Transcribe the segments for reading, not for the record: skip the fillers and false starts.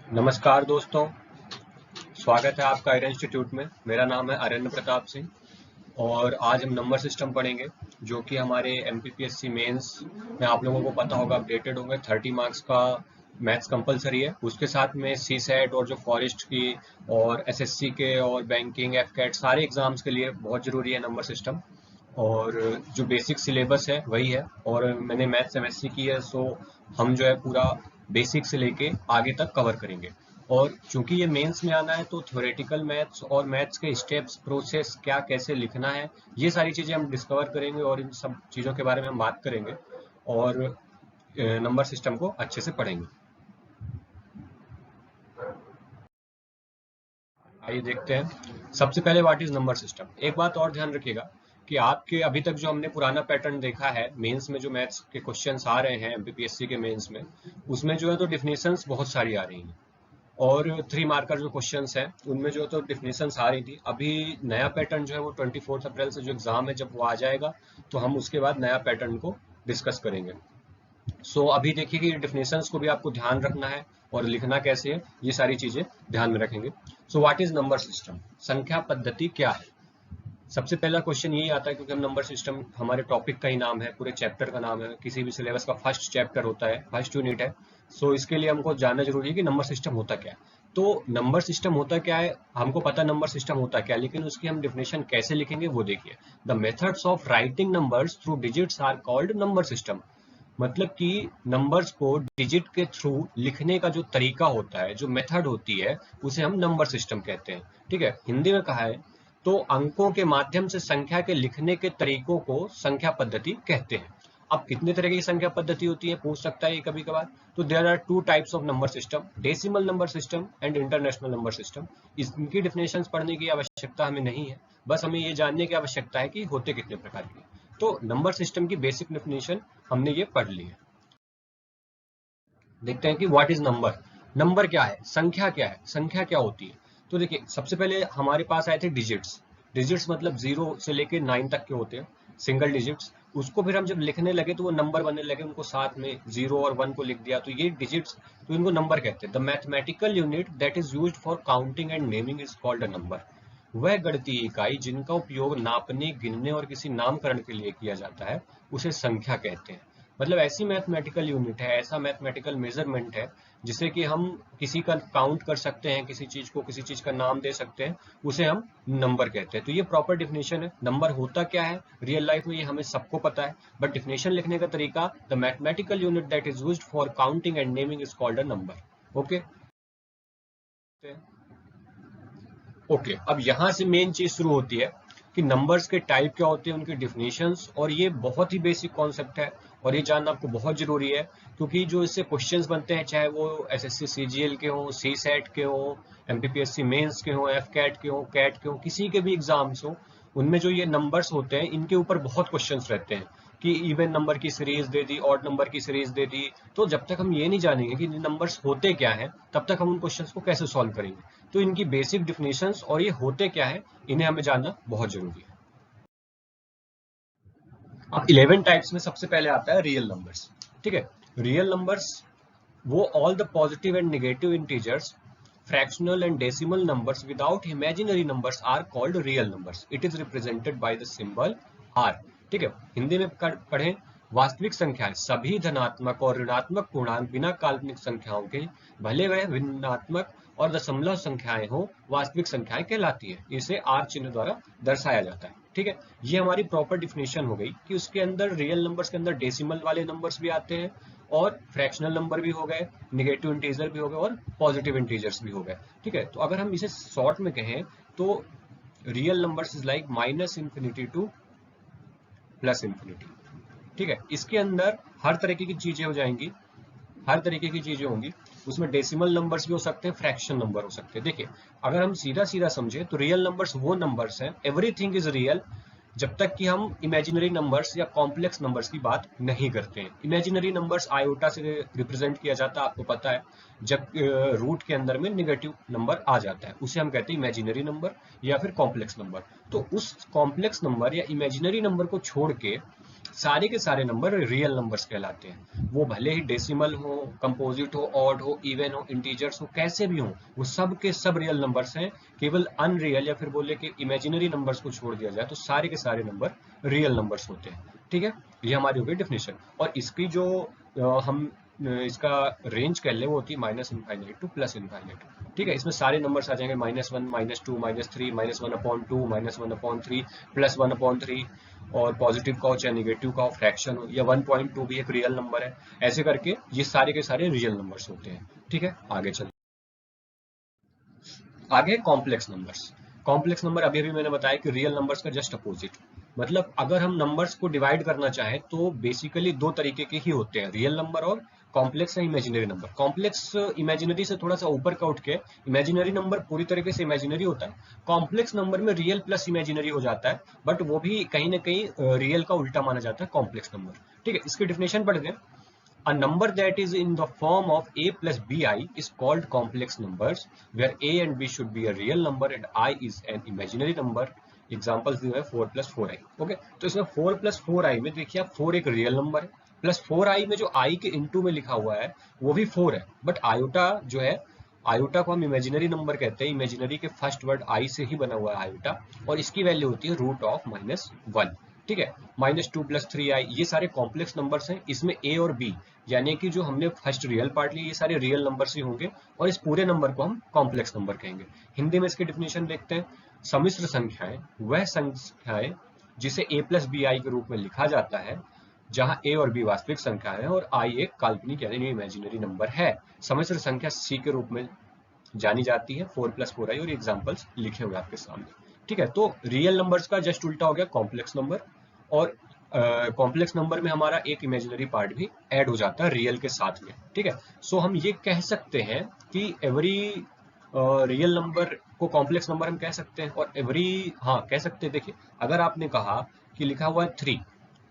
नमस्कार दोस्तों, स्वागत है आपका आयरन इंस्टीट्यूट में। मेरा नाम है अरण्य प्रताप सिंह और आज हम नंबर सिस्टम पढ़ेंगे जो कि हमारे एमपीपीएससी मेंस में आप लोगों को पता होगा अपडेटेड होंगे। 30 मार्क्स का मैथ्स कंपलसरी है, उसके साथ में सी सेट और जो फॉरेस्ट की और एसएससी के और बैंकिंग एफकेट सारे एग्जाम्स के लिए बहुत ज़रूरी है नंबर सिस्टम। और जो बेसिक सिलेबस है वही है और मैंने मैथ्स एमएससी की है, सो हम जो है पूरा बेसिक से लेके आगे तक कवर करेंगे। और चूंकि ये मेंस में आना है तो थ्योरेटिकल मैथ्स और मैथ्स के स्टेप्स प्रोसेस क्या कैसे लिखना है ये सारी चीज़ें हम डिस्कवर करेंगे और इन सब चीज़ों के बारे में हम बात करेंगे और नंबर सिस्टम को अच्छे से पढ़ेंगे। आइए देखते हैं। सबसे पहले व्हाट इज नंबर सिस्टम। एक बात और ध्यान रखिएगा कि आपके अभी तक जो हमने पुराना पैटर्न देखा है मेंस में, जो मैथ्स के क्वेश्चंस आ रहे हैं एमपीपीएससी के मेंस में, उसमें जो है तो डिफिनेशंस बहुत सारी आ रही हैं और 3 मार्कर जो क्वेश्चंस हैं उनमें जो तो डिफिनेशंस आ रही थी। अभी नया पैटर्न जो है वो 24 अप्रैल से जो एग्जाम है जब वो आ जाएगा तो हम उसके बाद नया पैटर्न को डिस्कस करेंगे। अभी देखिए कि डिफिनेशंस को भी आपको ध्यान रखना है और लिखना कैसे है ये सारी चीजें ध्यान में रखेंगे। व्हाट इज नंबर सिस्टम, संख्या पद्धति क्या है। सबसे पहला क्वेश्चन यही आता है क्योंकि हम नंबर सिस्टम हमारे टॉपिक का ही नाम है, पूरे चैप्टर का नाम है, किसी भी सिलेबस का फर्स्ट चैप्टर होता है, फर्स्ट यूनिट है। इसके लिए हमको जानना जरूरी है कि नंबर सिस्टम होता क्या है। तो नंबर सिस्टम होता क्या है, हमको पता नंबर सिस्टम होता क्या है, लेकिन उसकी हम डिफिनेशन कैसे लिखेंगे वो देखिए। The methods of writing numbers through digits are called number system. मतलब कि नंबर्स को डिजिट के थ्रू लिखने का जो तरीका होता है, जो मेथड होती है, उसे हम नंबर सिस्टम कहते हैं। ठीक है, हिंदी में कहा है तो अंकों के माध्यम से संख्या के लिखने के तरीकों को संख्या पद्धति कहते हैं। अब कितने तरह की संख्या पद्धति होती है पूछ सकता है ये कभी कभार। तो there are two types of number system, decimal number system and international number system. इनकी डिफिनेशंस पढ़ने की आवश्यकता हमें नहीं है, बस हमें ये जानने की आवश्यकता है कि होते कितने प्रकार के। तो नंबर सिस्टम की बेसिक डेफिनेशन हमने ये पढ़ ली है। देखते हैं कि व्हाट इज नंबर। नंबर क्या है, संख्या क्या है, संख्या क्या होती है। तो देखिए सबसे पहले हमारे पास आए थे डिजिट्स। डिजिट्स मतलब 0 से लेके 9 तक के होते हैं, सिंगल डिजिट्स। उसको फिर हम जब लिखने लगे तो वो नंबर बनने लगे, उनको साथ में 0 और 1 को लिख दिया तो ये डिजिट्स, तो इनको नंबर कहते हैं। The mathematical unit that is used for counting and naming is called a number. वह गणितीय इकाई जिनका उपयोग नापने, गिनने और किसी नामकरण के लिए किया जाता है उसे संख्या कहते हैं। मतलब ऐसी मैथमेटिकल यूनिट है, ऐसा मैथमेटिकल मेजरमेंट है जिसे कि हम किसी का काउंट कर सकते हैं, किसी चीज को किसी चीज का नाम दे सकते हैं, उसे हम नंबर कहते हैं। तो ये प्रॉपर डिफिनेशन है। नंबर होता क्या है रियल लाइफ में ये हमें सबको पता है, बट डिफिनेशन लिखने का तरीका, the mathematical unit that is used for counting and naming is called a number. Okay okay, अब यहाँ से मेन चीज शुरू होती है कि नंबर्स के टाइप क्या होते हैं, उनके डिफिनेशंस। और ये बहुत ही बेसिक कॉन्सेप्ट है और ये जानना आपको बहुत जरूरी है क्योंकि जो इससे क्वेश्चंस बनते हैं, चाहे वो एसएससी सीजीएल के हो, सी सेट के हो, एमपीपीएससी मेंस के हो, एफ कैट के हो, कैट के हो, किसी के भी एग्जाम्स हो, उनमें जो ये नंबर्स होते हैं इनके ऊपर बहुत क्वेश्चंस रहते हैं कि इवन नंबर की सीरीज दे दी, ऑड नंबर की सीरीज दे दी। तो जब तक हम ये नहीं जानेंगे कि नंबर्स होते क्या हैं तब तक हम उन क्वेश्चंस को कैसे सॉल्व करेंगे। तो इनकी बेसिक डिफिनेशंस और ये होते क्या है इन्हें हमें जानना बहुत जरूरी है। अब 11 टाइप्स में सबसे पहले आता है रियल नंबर्स। ठीक है, रियल नंबर्स वो all the positive and negative integers, fractional and decimal numbers without imaginary numbers are called real numbers. It is represented by the symbol r. ठीक है, हिंदी में पढ़ें, वास्तविक संख्याएं सभी धनात्मक और ऋणात्मक पूर्णांक बिना काल्पनिक संख्याओं के, भले वह भिन्नात्मक और दशमलव संख्याएं हो, वास्तविक संख्याएं कहलाती है। इसे आर चिन्ह द्वारा दर्शाया जाता है। ठीक है, ये हमारी प्रॉपर डिफिनेशन हो गई कि उसके अंदर रियल नंबर्स के अंदर डेसिमल वाले नंबर्स भी आते हैं और फ्रैक्शनल नंबर भी हो गए, निगेटिव इंटीजर भी हो गए और पॉजिटिव इंटीजर्स भी हो गए। ठीक है, तो अगर हम इसे शॉर्ट में कहें तो real numbers is like minus infinity two plus infinity. ठीक है, इसके अंदर हर तरीके की चीजें हो जाएंगी, हर तरीके की चीजें होंगी। उसमें डेसिमल नंबर्स भी हो सकते हैं, फ्रैक्शन नंबर हो सकते हैं। देखिए अगर हम सीधा सीधा समझे तो रियल नंबर्स वो नंबर्स हैं, एवरीथिंग इज रियल, जब तक कि हम इमेजिनरी नंबर्स या कॉम्प्लेक्स नंबर्स की बात नहीं करते हैं। इमेजिनरी नंबर्स आयोटा से रिप्रेजेंट किया जाता है, आपको पता है। जब रूट के अंदर में नेगेटिव नंबर आ जाता है उसे हम कहते हैं इमेजिनरी नंबर या फिर कॉम्प्लेक्स नंबर। तो उस कॉम्प्लेक्स नंबर या इमेजिनरी नंबर को छोड़ के सारे के सारे नंबर रियल नंबर्स कहलाते हैं। वो भले ही डेसिमल हो, कंपोजिट हो, ऑड हो, इवन हो, इंटीजर्स हो, कैसे भी हो, वो सब के सब रियल नंबर्स हैं। केवल अनरियल या फिर बोले कि इमेजिनरी नंबर्स को छोड़ दिया जाए तो सारे के सारे नंबर रियल नंबर्स होते हैं। ठीक है, ये हमारी हो गई डेफिनेशन। और इसकी जो हम इसका रेंज कर ले वो होती है minus infinite two plus infinite. ठीक है, इसमें सारे नंबर्स आ जाएंगे -1, -2, -3, -1/2, -1/3, +1/3, और पॉजिटिव का हो चाहे निगेटिव का हो, फ्रैक्शन हो, या 1.2 भी एक रियल नंबर है। ऐसे करके ये सारे के सारे रियल नंबर्स होते हैं। ठीक है, आगे चलते आगे कॉम्प्लेक्स नंबर्स। कॉम्प्लेक्स नंबर अभी अभी मैंने बताया कि रियल नंबर्स का जस्ट अपोजिट। मतलब अगर हम नंबर्स को डिवाइड करना चाहें तो बेसिकली दो तरीके के ही होते हैं, रियल नंबर और कॉम्प्लेक्स या इमेजिनरी नंबर। कॉम्प्लेक्स इमेजिनरी से थोड़ा सा ऊपर का उठ के इमेजिनरी नंबर पूरी तरीके से इमेजिनरी होता है। कॉम्प्लेक्स नंबर में रियल प्लस इमेजिनरी हो जाता है, बट वो भी कहीं ना कहीं रियल का उल्टा माना जाता है कॉम्प्लेक्स नंबर। ठीक है, इसकी डेफिनेशन पढ़ते हैं। A number that is in the form of a plus bi is called complex numbers, where a and b should be a real number and I is an imaginary number. Examples दिए हैं 4 plus 4i। Okay, तो इसमें 4 plus 4i में देखिए आप 4 एक real number है, plus 4i में जो i के इनटू में लिखा हुआ है वो भी 4 है, बट आयोटा जो है, आयोटा को हम इमेजिनरी नंबर कहते हैं। इमेजिनरी के फर्स्ट वर्ड आई से ही बना हुआ है आयोटा, और इसकी वैल्यू होती है √(-1). ठीक है, -2 + 3i, ये सारे कॉम्प्लेक्स नंबर्स हैं। इसमें ए और बी यानी कि जो हमने फर्स्ट रियल पार्ट लिया, ये सारे रियल नंबर्स ही होंगे, और इस पूरे नंबर को हम कॉम्प्लेक्स नंबर कहेंगे। हिंदी में इसकी डेफिनेशन देखते हैं। सम्मिश्र संख्याएं वह संख्याएं जिसे a + bi के रूप में लिखा जाता है, जहां a और b वास्तविक संख्या है और i एक काल्पनिक यानी इमेजिनरी नंबर है। सम्मिश्र संख्या c के रूप में जानी जाती है, 4 + 4i, और एग्जांपल्स लिखे हुए आपके सामने। ठीक है, तो रियल नंबर्स का जस्ट उल्टा हो गया कॉम्प्लेक्स नंबर, और कॉम्प्लेक्स नंबर में हमारा एक इमेजिनरी पार्ट भी ऐड हो जाता है रियल के साथ में। ठीक है, सो हम ये कह सकते हैं कि एवरी रियल नंबर को कॉम्प्लेक्स नंबर हम कह सकते हैं, और एवरी, हाँ कह सकते हैं। देखिए, अगर आपने कहा कि लिखा हुआ है 3,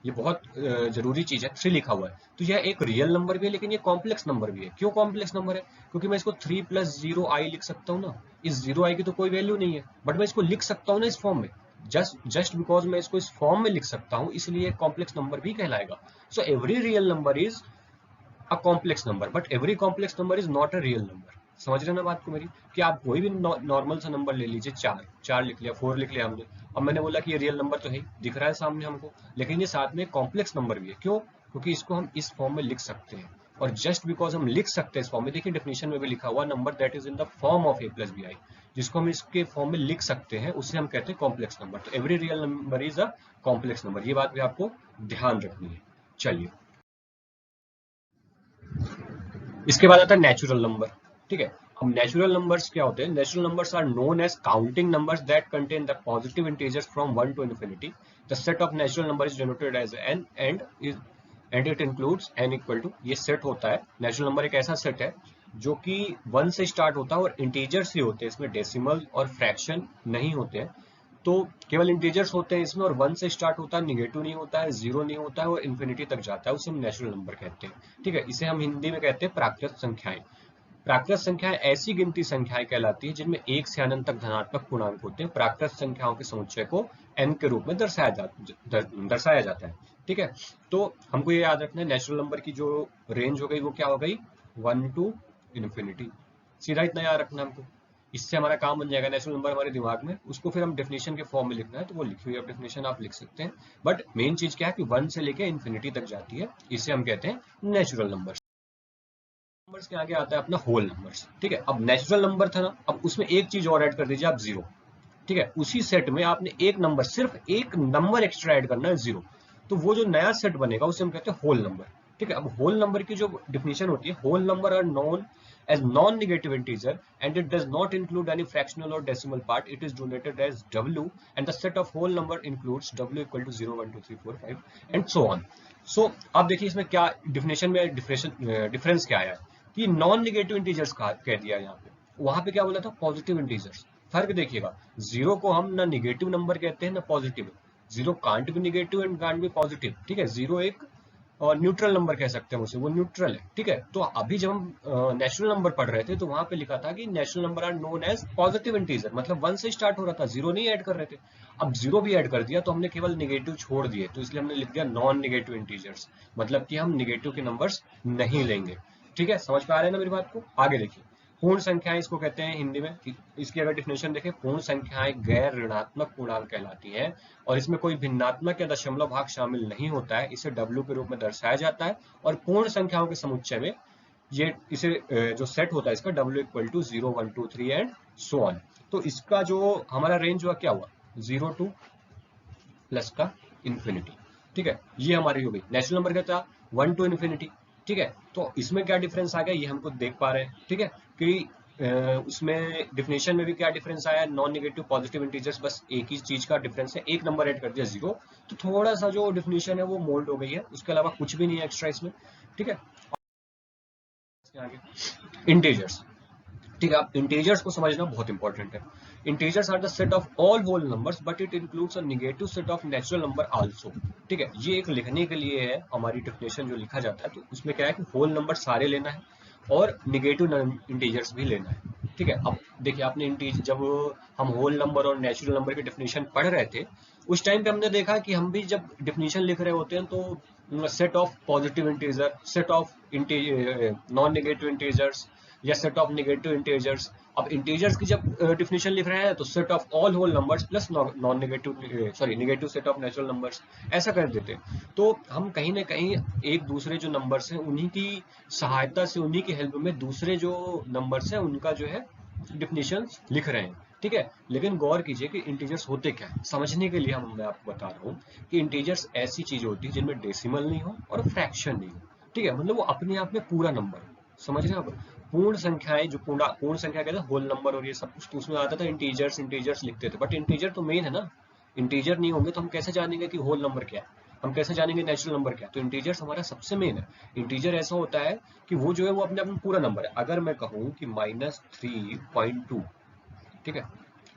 ये बहुत जरूरी चीज है, 3 लिखा हुआ है, तो यह एक रियल नंबर भी है लेकिन ये कॉम्प्लेक्स नंबर भी है। क्यों कॉम्प्लेक्स नंबर है? क्योंकि मैं इसको 3 + 0i लिख सकता हूँ ना। इस 0i की तो कोई वैल्यू नहीं है, बट मैं इसको लिख सकता हूँ ना इस फॉर्म में। जस्ट बिकॉज मैं इसको इस फॉर्म में लिख सकता हूँ, इसलिए कॉम्प्लेक्स नंबर भी कहलाएगा। So every real number is a complex number, but every complex number is not a real number. समझ रहे ना बात को मेरी? कि आप कोई भी नॉर्मल सा नंबर ले लीजिए, 4 लिख लिया, 4 लिख लिया हमने, अब मैंने बोला कि ये रियल नंबर तो है, दिख रहा है सामने हमको, लेकिन ये साथ में कॉम्प्लेक्स नंबर भी है। क्यों? क्योंकि इसको हम इस फॉर्म में लिख सकते हैं, और जस्ट बिकॉज हम लिख सकते हैं इस फॉर्म में, देखिए डेफिनेशन में भी लिखा हुआ number that is in the form of a + bi, जिसको हम इसके फॉर्म में लिख सकते हैं उसे हम कहते हैं कॉम्प्लेक्स नंबर। तो every real number is a complex number, ये बात भी आपको ध्यान रखनी है। चलिए, इसके बाद आता है नेचुरल नंबर। ठीक है, अब नेचुरल नंबर्स क्या होते हैं? Natural numbers are known as counting numbers that contain the positive integers from 1 to infinity. The set of natural number is denoted as n and it includes n equal to, ये set होता है। Natural number एक ऐसा set है जो कि 1 से start होता है और इंटीजर्स ही होते हैं, इसमें डेसिमल और फ्रैक्शन नहीं होते हैं। तो केवल इंटीजर्स होते हैं इसमें, और 1 से स्टार्ट होता है, निगेटिव नहीं होता है, 0 नहीं होता है, और इन्फिनिटी तक जाता है, उसे हम नेचुरल नंबर कहते हैं। ठीक है, इसे हम हिंदी में कहते हैं प्राकृत संख्याएं। प्राकृत संख्याएं ऐसी गिनती संख्याएं कहलाती है जिनमें 1 से अनंत तक धनात्मक पूर्णांक होते हैं। प्राकृत संख्याओं के समुच्चय को n के रूप में दर्शाया जाता है। ठीक है, तो हमको ये याद रखना है, नेचुरल नंबर की जो रेंज हो गई वो क्या हो गई, 1 to infinity। सीधा इतना याद रखना हमको, इससे हमारा काम बन जाएगा। नेचुरल नंबर हमारे दिमाग में, उसको फिर हम डेफिनेशन के फॉर्म में लिखना है तो वो लिखी हुई डेफिनेशन आप लिख सकते हैं, बट मेन चीज क्या है कि 1 से लेके इन्फिनिटी तक जाती है, इसे हम कहते हैं नेचुरल नंबर्स। नंबर्स के आगे आता है अपना होल नंबर्स। ठीक है, अब नेचुरल नंबर था ना, अब उसमें एक चीज और ऐड कर दीजिए आप, 0। ठीक है, उसी सेट में आपने एक नंबर, सिर्फ एक नंबर एक्स्ट्रा ऐड करना है, 0, तो वो जो नया सेट बनेगा उसे हम कहते हैं होल नंबर। ठीक है, अब होल नंबर की जो डिफिनेशन होती है, whole number are known as non-negative integer and it does not include any fractional or decimal part. It is denoted as w and the set of whole number includes w equal to 0 1 2 3 4 5 and so on. So आप देखिए इसमें क्या definition में difference क्या आया है कि non negative integers कह दिया यहाँ पे, वहां पे क्या बोला था, पॉजिटिव इंटीजर्स। फर्क देखिएगा, 0 को हम ना निगेटिव नंबर कहते हैं ना पॉजिटिव। 0 कांट भी निगेटिव एंड कांट भी पॉजिटिव। ठीक है, 0 एक और न्यूट्रल नंबर कह सकते हैं उसे, वो न्यूट्रल है, ठीक है। तो अभी जब हम नेचुरल नंबर पढ़ रहे थे तो वहां पे लिखा था कि natural number are known as positive integer, मतलब 1 से स्टार्ट हो रहा था, जीरो नहीं ऐड कर रहे थे। अब जीरो भी ऐड कर दिया तो हमने केवल निगेटिव छोड़ दिए, तो इसलिए हमने लिख दिया नॉन निगेटिव इंटीजर्स, मतलब कि हम निगेटिव के नंबर्स नहीं लेंगे, ठीक है। समझ में आ रहा है ना मेरी बात को? आगे देखिए, पूर्ण संख्याएं इसको कहते हैं हिंदी में, इसकी अगर डिफिनेशन देखें, पूर्ण संख्याएं गैर ऋणात्मक पूर्णांक कहलाती हैं और इसमें कोई भिन्नात्मक या दशमलव भाग शामिल नहीं होता है, इसे W के रूप में दर्शाया जाता है। और पूर्ण संख्याओं के समुच्चय में ये इसे जो सेट होता है इसका W equal to 0 1 2 3 and so on. तो इसका जो हमारा रेंज हुआ क्या हुआ, 0 टू प्लस का इन्फिनिटी, ठीक है। ये हमारी हो गई। नेचुरल नंबर क्या था, 1 टू इन्फिनिटी, ठीक है। तो इसमें क्या डिफरेंस आ गया ये हमको देख पा रहे हैं, ठीक है, कि उसमें डिफिनेशन में भी क्या डिफरेंस आया, नॉन नेगेटिव पॉजिटिव इंटीजर्स, बस एक ही चीज का डिफरेंस है, एक नंबर ऐड कर दिया 0, तो थोड़ा सा जो डिफिनेशन है वो मोल्ड हो गई है, उसके अलावा कुछ भी नहीं है एक्स्ट्रा इसमें, ठीक है। इंटीजर्स, ठीक है। आप इंटीजर्स को समझना बहुत इंपॉर्टेंट है। Integers are the set of all whole numbers but it includes a negative set of natural number also, ठीक है। ये एक लिखने के लिए है, हमारी डेफिनेशन जो लिखा जाता है तो उसमें क्या है कि होल नंबर सारे लेना है और निगेटिव इंटीजर्स भी लेना है, ठीक है। अब देखिए, आपने इंटीजर, जब हम होल नंबर और नेचुरल नंबर की डेफिनेशन पढ़ रहे थे उस टाइम पे हमने देखा कि हम भी जब डेफिनेशन लिख रहे होते हैं तो set of positive integer, set of non negative integers या सेट ऑफ नेगेटिव इंटीजर्स। अब इंटीजर्स की जब डिफिनेशन लिख रहे हैं तो set of all whole numbers plus non negative, sorry negative set of natural numbers, ऐसा कर देते हैं। तो हम कहीं ना कहीं एक दूसरे जो नंबर्स हैं उन्हीं की सहायता से, उन्हीं की हेल्प में दूसरे जो नंबर्स हैं उनका जो है डिफिनेशन लिख रहे हैं, ठीक है। लेकिन गौर कीजिए कि इंटीजर्स होते क्या है, समझने के लिए मैं आपको बता रहा हूँ कि इंटीजर्स ऐसी चीज होती है जिनमें डेसिमल नहीं हो और फ्रैक्शन नहीं हो, ठीक है, मतलब वो अपने आप में पूरा नंबर हो, समझ रहे हैं आप। पूर्ण संख्याएं जो पूर्ण संख्या कहते हैं, होल नंबर और ये सब कुछ, तो उसमें आता था इंटीजर्स, इंटीजर्स लिखते थे, बट इंटीजर तो मेन है ना। इंटीजर नहीं होंगे तो हम कैसे जानेंगे कि होल नंबर क्या है, हम कैसे जानेंगे नेचुरल नंबर क्या है। तो इंटीजर्स हमारा सबसे मेन है। इंटीजर ऐसा होता है कि वो जो है वो अपने आप में पूरा नंबर है। अगर मैं कहूँ कि -3.2, ठीक है,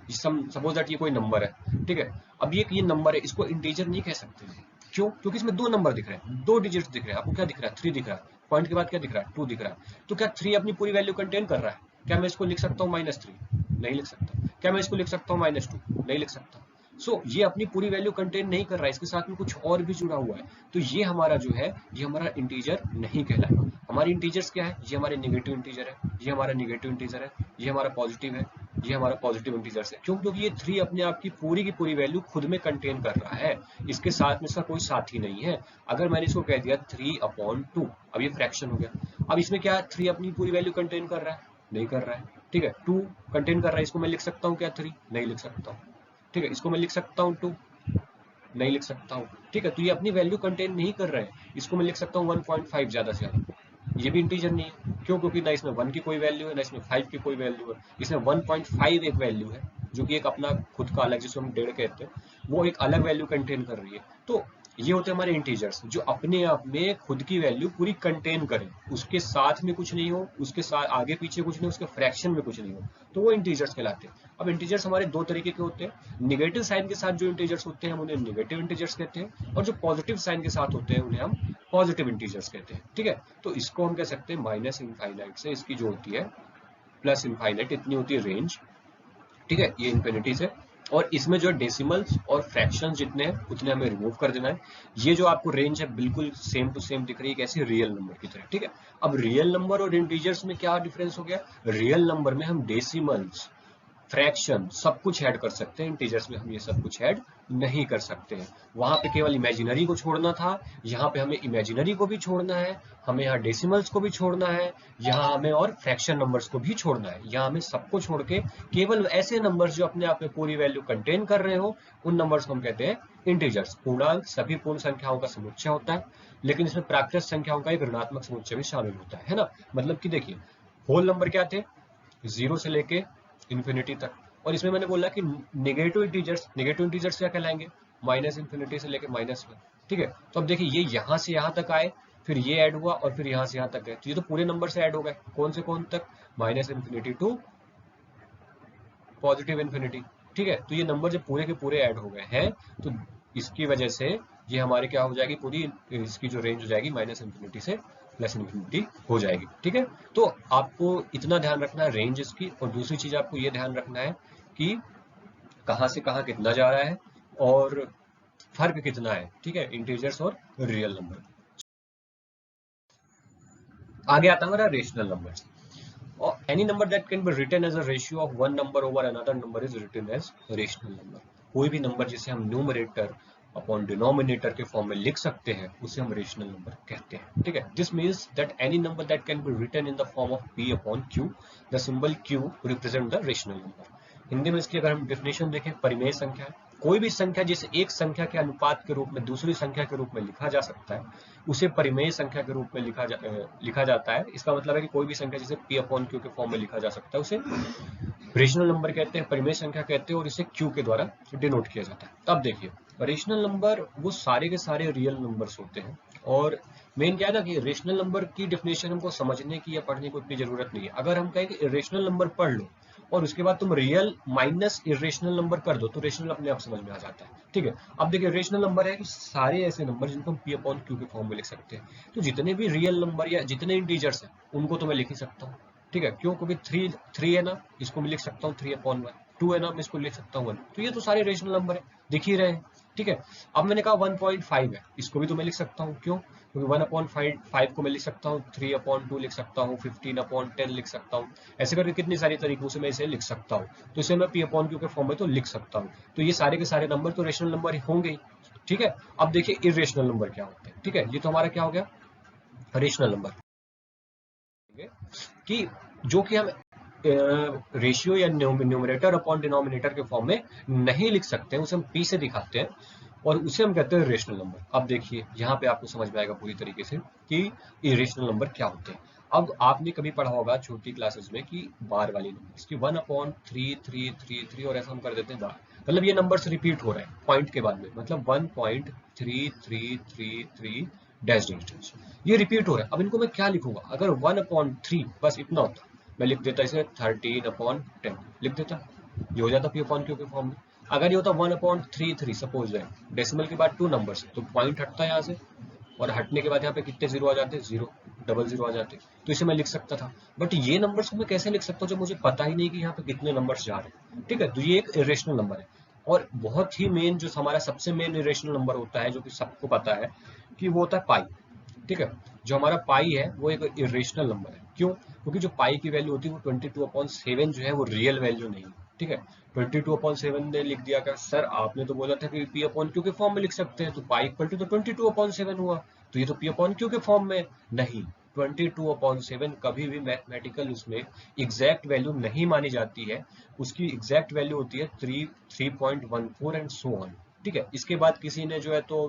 सपोज दैट ये कोई नंबर है, ठीक है। अब ये नंबर है, इसको इंटीजर नहीं कह सकते। क्यों? क्योंकि इसमें दो नंबर दिख रहे हैं, दो डिजिट्स दिख रहे हैं। आपको क्या दिख रहा है, 3 दिख रहा है, पॉइंट के बाद क्या दिख रहा है, 2 दिख रहा है। तो क्या 3 अपनी पूरी वैल्यू कंटेन कर रहा है? क्या मैं इसको लिख सकता हूँ -3? नहीं लिख सकता। क्या मैं इसको लिख सकता हूँ -2? नहीं लिख सकता। ये अपनी पूरी वैल्यू कंटेन नहीं कर रहा है, इसके साथ में कुछ और भी जुड़ा हुआ है। तो ये हमारा जो है, ये हमारा इंटीजर नहीं कहलाएगा। हमारी इंटीजर्स क्या है, ये हमारे नेगेटिव इंटीजर है, ये हमारा नेगेटिव इंटीजर है, ये हमारा पॉजिटिव है, ये हमारा पॉजिटिव इंटीजर्स है। क्यों? क्योंकि ये 3 अपने आप की पूरी वैल्यू खुद में कंटेन कर रहा है, इसके साथ में इसका कोई साथी नहीं है। अगर मैंने इसको कह दिया 3/2, अब ये फ्रैक्शन हो गया। अब इसमें क्या 3 अपनी पूरी वैल्यू कंटेन कर रहा है? नहीं कर रहा है, ठीक है। 2 कंटेन कर रहा है, इसको मैं लिख सकता हूँ क्या 3? नहीं लिख सकता हूँ, ठीक है। इसको मैं लिख सकता हूँ 2? नहीं लिख सकता हूँ, ठीक है। तो ये अपनी वैल्यू कंटेन नहीं कर रहे हैं। इसको मैं लिख सकता हूँ 1.5 ज्यादा से ज्यादा, ये भी इंटीजर नहीं है। क्यों? क्योंकि ना इसमें 1 की कोई वैल्यू है, ना इसमें 5 की कोई वैल्यू है। इसमें 1.5 एक वैल्यू है जो कि एक अपना खुद का अलग, जिसको हम 1.5 कहते हैं, वो एक अलग वैल्यू कंटेन कर रही है। तो ये होते हैं हमारे इंटीजर्स जो अपने आप में खुद की वैल्यू पूरी कंटेन करें, उसके साथ में कुछ नहीं हो, उसके साथ आगे पीछे कुछ नहीं हो, उसके फ्रैक्शन में कुछ नहीं हो, तो वो इंटीजर्स कहलाते हैं। अब इंटीजर्स हमारे दो तरीके के होते हैं। निगेटिव साइन के साथ जो इंटीजर्स होते हैं हम उन्हें निगेटिव इंटीजर्स कहते हैं, और जो पॉजिटिव साइन के साथ होते हैं उन्हें हम पॉजिटिव इंटीजर्स कहते हैं, ठीक है। तो इसको हम कह सकते हैं माइनस इनफाइनाइट से इसकी जो होती है प्लस इनफाइनाइट, इतनी होती है रेंज, ठीक है, ये इन्फिनिटी से। और इसमें जो डेसिमल्स और फ्रैक्शंस जितने हैं उतने हमें रिमूव कर देना है। ये जो आपको रेंज है बिल्कुल सेम टू सेम दिख रही है, कैसे रियल नंबर की तरह, ठीक है। अब रियल नंबर और इंटीजर्स में क्या डिफरेंस हो गया? रियल नंबर में हम डेसिमल्स, फ्रैक्शन सब कुछ ऐड कर सकते हैं, इंटीजर्स में हम ये सब कुछ ऐड नहीं कर सकते हैं। वहां पे केवल इमेजिनरी को छोड़ना था, यहाँ पे हमें इमेजिनरी को भी छोड़ना है, हमें यहाँ डेसिमल्स को भी छोड़ना है, यहाँ हमें और फ्रैक्शन नंबर्स को भी छोड़ना है। यहाँ हमें सबको छोड़ के केवल ऐसे नंबर्स जो अपने आप में पूरी वैल्यू कंटेन कर रहे हो उन नंबर्स को हम कहते हैं इंटीजर्स। पूर्णांक सभी पूर्ण संख्याओं का समुच्चय होता है, लेकिन इसमें प्राकृत संख्याओं का एक ऋणात्मक समुच्चय भी शामिल होता है ना। मतलब कि देखिए, होल नंबर क्या थे? 0 से लेके इन्फिनिटी तक। और इसमें मैंने बोला कि नेगेटिव इंटीजर्स क्या कहलाएंगे? माइनस इन्फिनिटी से लेके -1, ठीक है। तो अब देखिए, ये यहाँ से यहाँ तक आए, फिर ये ऐड हुआ और फिर यहाँ से यहाँ तक गए, तो ये तो पूरे नंबर से ऐड हो गए। कौन से कौन तक? Minus infinity to positive infinity, ठीक है। तो ये नंबर जब पूरे के पूरे ऐड हो गए हैं तो इसकी वजह से ये हमारे क्या हो जाएगी, पूरी इसकी जो रेंज हो जाएगी माइनस इन्फिनिटी से प्लस इन्फिनिटी हो जाएगी। ठीक है, तो आपको इतना ध्यान रखना है रेंज इसकी, और दूसरी चीज आपको ये ध्यान रखना है कि कहाँ से कहाँ कितना जा रहा है और फर्क कितना है। ठीक है, इंटीजर्स और रियल नंबर। आगे आता है हमारा rational numbers. Or any number that can be written as a ratio of one number over another number is written as rational number। कोई भी नंबर जिसे हम न्यूमरेटर अपॉन डिनोमिनेटर के फॉर्म में लिख सकते हैं उसे हम रेशनल नंबर कहते हैं। ठीक है, this means that any number that can be written in the form of p upon q, the symbol q represent the rational number. Hindi में इसकी अगर हम डेफिनेशन देखें, परिमेय संख्या है कोई भी संख्या जिसे एक संख्या के अनुपात के रूप में दूसरी संख्या के रूप में लिखा जा सकता है उसे परिमेय संख्या के रूप में लिखा जाता है। इसका मतलब है कि कोई भी संख्या जिसे p अपॉन q के फॉर्म में लिखा जा सकता है उसे रेशनल नंबर कहते हैं, परिमेय संख्या कहते हैं, और इसे q के द्वारा डिनोट किया जाता है। तब देखिए, रेशनल नंबर वो सारे के सारे रियल नंबर्स होते हैं। और मेन क्या है ना कि रेशनल नंबर की डेफिनेशन हमको समझने की या पढ़ने की उतनी जरूरत नहीं है। अगर हम कहें कि इरेशनल नंबर पढ़ लो और उसके बाद तुम रियल माइनस इरेशनल नंबर कर दो तो रेशनल अपने आप समझ में आ जाता है। ठीक है, अब देखिए रेशनल नंबर है कि सारे ऐसे नंबर जिनको हम p अपॉन q के फॉर्म में लिख सकते हैं। तो जितने भी रियल नंबर या जितने इंटीजर्स हैं उनको तो मैं लिख ही सकता हूँ। ठीक है, क्यों? क्योंकि थ्री है ना, इसको मैं लिख सकता हूँ 3 अपॉन 1, 2 है ना, मैं इसको लिख सकता हूँ 1। तो ये तो सारे रेशनल नंबर है, दिख ही रहे हैं। ठीक है, अब मैंने कहा 1.5 है, इसको भी तो मैं लिख सकता हूँ। क्यों? क्योंकि 1/5 को मैं लिख सकता हूँ, 3/2 लिख सकता हूँ, 15/10 लिख सकता हूँ। ऐसे करके कितनी सारी तरीकों से मैं इसे लिख सकता हूँ। तो इसे मैं p अपॉन क्यू के फॉर्म में तो लिख सकता हूँ। तो ये सारे के सारे नंबर तो रेशनल नंबर ही होंगे। ठीक है, अब देखिए इरेशनल नंबर क्या होते हैं। ठीक है, ये तो हमारा क्या हो गया, रेशनल नंबर, कि जो कि हम रेशियो या न्यूमरेटर अपॉन डिनोमिनेटर के फॉर्म में नहीं लिख सकते हैं, उसे हम p से दिखाते हैं और उसे हम कहते हैं रेशनल नंबर। अब देखिए यहाँ पे आपको समझ में आएगा पूरी तरीके से कि इरेशनल नंबर क्या होते हैं। अब आपने कभी पढ़ा होगा छोटी क्लासेस में कि बार वाली नंबर्स की 1/33333 और ऐसा हम कर देते हैं बार, मतलब ये नंबर्स रिपीट हो रहे हैं पॉइंट के बाद में, मतलब 1.3333 डैश डैश ये रिपीट हो रहा है। अब इनको मैं क्या लिखूंगा, अगर 1/3 बस इतना होता मैं लिख देता इसे 13/10 लिख देता, ये हो जाता p अपॉन क्यू के फॉर्म में। अगर ये होता 1/33 सपोज है, डेसिमल के बाद 2 नंबर्स तो पॉइंट हटता है यहाँ से, और हटने के बाद यहाँ पे कितने जीरो आ जाते, 000 आ जाते, तो इसे मैं लिख सकता था। बट ये नंबर्स को मैं कैसे लिख सकता हूँ जब मुझे पता ही नहीं कि यहाँ पे कितने नंबर्स जा रहे हैं। ठीक है, तो ये एक इरेशनल नंबर है। और बहुत ही मेन, जो हमारा सबसे मेन इरेशनल नंबर होता है जो कि सबको पता है कि वो होता है पाई। ठीक है, जो हमारा पाई है वो एक इरेशनल नंबर है। क्यों? क्योंकि जो पाई की वैल्यू होती है वो 22/7 जो है वो रियल वैल्यू नहीं है। ठीक है, 22/7 ने लिख दिया क्या सर, आपने तो बोला था कि p अपॉन क्यू के फॉर्म में लिख सकते हैं, तो पाई इक्वल टू तो 22/7 हुआ, तो ये तो p अपॉन क्यू के फॉर्म में नहीं। 22/7 कभी भी मैथमेटिकल उसमें एग्जैक्ट वैल्यू नहीं मानी जाती है, उसकी एग्जैक्ट वैल्यू होती है 3.14 एंड सो ऑन। ठीक है, इसके बाद किसी ने जो है तो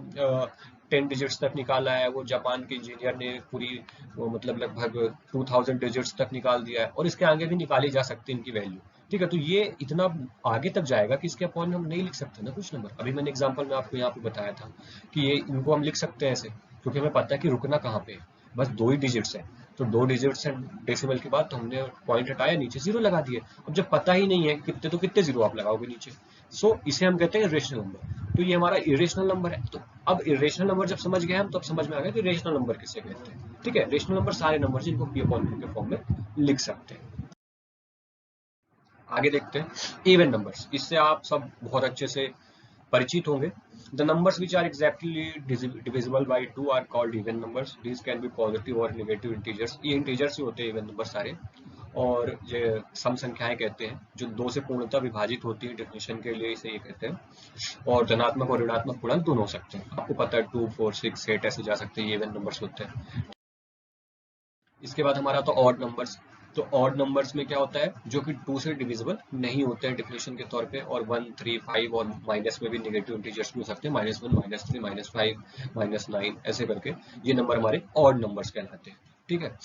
10 डिजिट्स तक निकाला है, वो जापान के इंजीनियर ने पूरी वो मतलब लगभग 2000 डिजिट्स तक निकाल दिया है, और इसके आगे भी निकाली जा सकती है इनकी वैल्यू। ठीक है, तो ये इतना आगे तक जाएगा कि इसके अपॉन हम नहीं लिख सकते ना कुछ नंबर। अभी मैंने एग्जांपल में आपको यहाँ पे बताया था कि ये इनको हम लिख सकते हैं ऐसे, क्योंकि हमें पता है कि रुकना कहाँ पे है, बस 2 ही डिजिट्स है, तो 2 डिजिट्स है डेसिमल के बाद, तो हमने पॉइंट हटाया, नीचे जीरो लगा दिए। अब जब पता ही नहीं है कितने, तो कितने जीरो आप लगाओगे नीचे। सो इसे हम कहते हैं रेशनल नंबर। तो ये हमारा इरेशनल नंबर है। तो अब इरेशनल नंबर जब समझ गए हम, तो अब समझ में आ गया कि रेशनल नंबर किसे कहते हैं। ठीक है, रेशनल नंबर सारे नंबर जिनको p अपॉन q के फॉर्म में लिख सकते हैं। आगे देखते हैं इवन नंबर्स, इससे आप सब बहुत अच्छे से परिचित होंगे। The numbers which are exactly divisible by 2 are called even numbers. These can be positive or negative integers. ये integers ही होते हैं even numbers सारे। और ये सम संख्याएं कहते हैं जो 2 से पूर्णतः विभाजित होती है, डेफिनेशन के लिए इसे ये कहते हैं। और धनात्मक और ऋणात्मक पूर्णांक दोनों हो सकते हैं, आपको पता है 2, 4, 6, 8 ऐसे जा सकते हैं, ये इवन नंबर्स होते हैं। इसके बाद हमारा तो ऑड नंबर्स। तो ऑड नंबर्स में क्या होता है, जो कि 2 से डिविजिबल नहीं होते हैं डेफिनेशन के तौर पे, और 1, 3, 5 और माइनस में भी नेगेटिव इंटीजर्स भी हो सकते हैं, -1, -3, -5, -9 ऐसे करके ये नंबर हमारे ऑड नंबर्स कहलाते हैं। ठीक है,